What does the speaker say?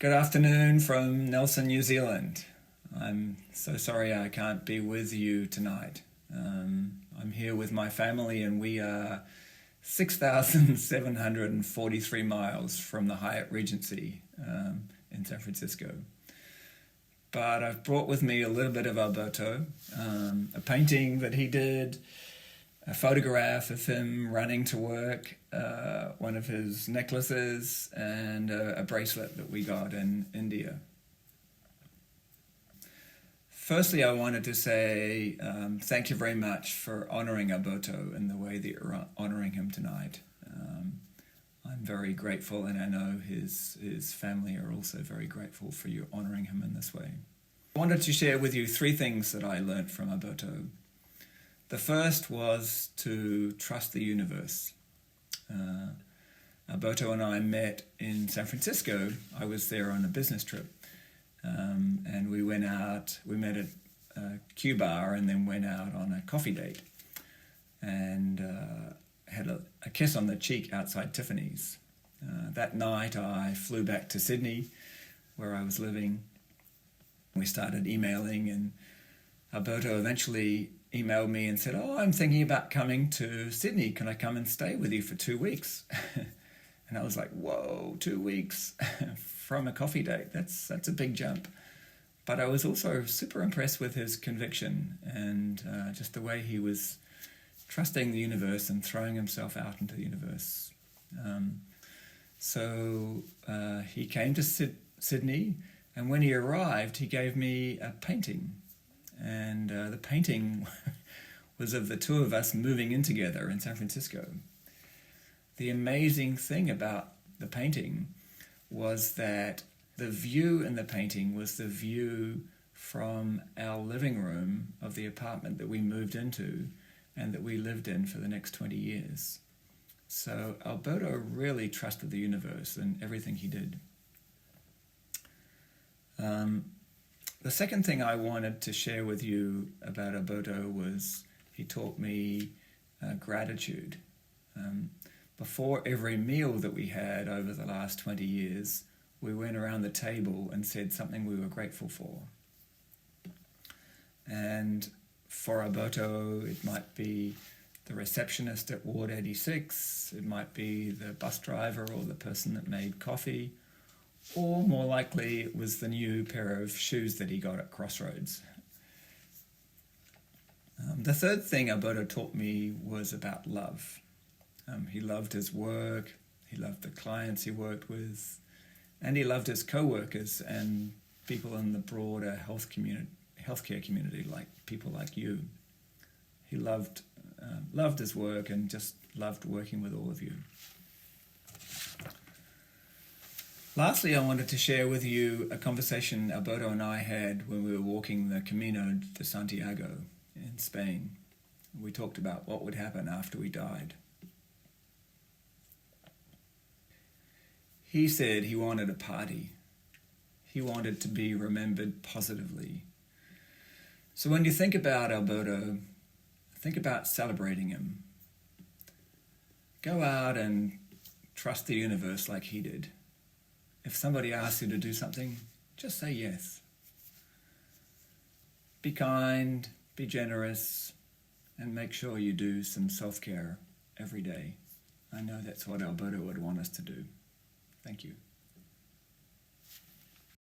Good afternoon from Nelson, New Zealand. I'm so sorry I can't be with you tonight. I'm here with my family and we are 6,743 miles from the Hyatt Regency in San Francisco. But I've brought with me a little bit of Alberto, a painting that he did, a photograph of him running to work, one of his necklaces, and a bracelet that we got in India. Firstly, I wanted to say thank you very much for honoring Alberto in the way that you're honoring him tonight. I'm very grateful, and I know his family are also very grateful for you honoring him in this way. I wanted to share with you three things that I learned from Alberto. The first was to trust the universe. Alberto and I met in San Francisco. I was there on a business trip. And we went out, we met at a Q bar and then went out on a coffee date and had a kiss on the cheek outside Tiffany's. That night I flew back to Sydney where I was living. We started emailing and Alberto eventually emailed me and said, "Oh, I'm thinking about coming to Sydney. Can I come and stay with you for 2 weeks?" And I was like, whoa, 2 weeks from a coffee date. That's a big jump. But I was also super impressed with his conviction and just the way he was trusting the universe and throwing himself out into the universe. So he came to Sydney, and when he arrived, he gave me a painting. And the painting was of the two of us moving in together in San Francisco. The amazing thing about the painting was that the view in the painting was the view from our living room of the apartment that we moved into and that we lived in for the next 20 years. So Alberto really trusted the universe in everything he did. The second thing I wanted to share with you about Alberto was he taught me gratitude. Before every meal that we had over the last 20 years, we went around the table and said something we were grateful for. And for Alberto, it might be the receptionist at Ward 86, it might be the bus driver or the person that made coffee, or more likely it was the new pair of shoes that he got at Crossroads. The third thing Alberto taught me was about love. He loved his work, he loved the clients he worked with, and he loved his co-workers and people in the broader healthcare community, like people like you. He loved his work and just loved working with all of you. Lastly, I wanted to share with you a conversation Alberto and I had when we were walking the Camino de Santiago in Spain. We talked about what would happen after we died. He said he wanted a party. He wanted to be remembered positively. So when you think about Alberto, think about celebrating him. Go out and trust the universe like he did. If somebody asks you to do something, just say yes. Be kind, be generous, and make sure you do some self-care every day. I know that's what Alberto would want us to do. Thank you.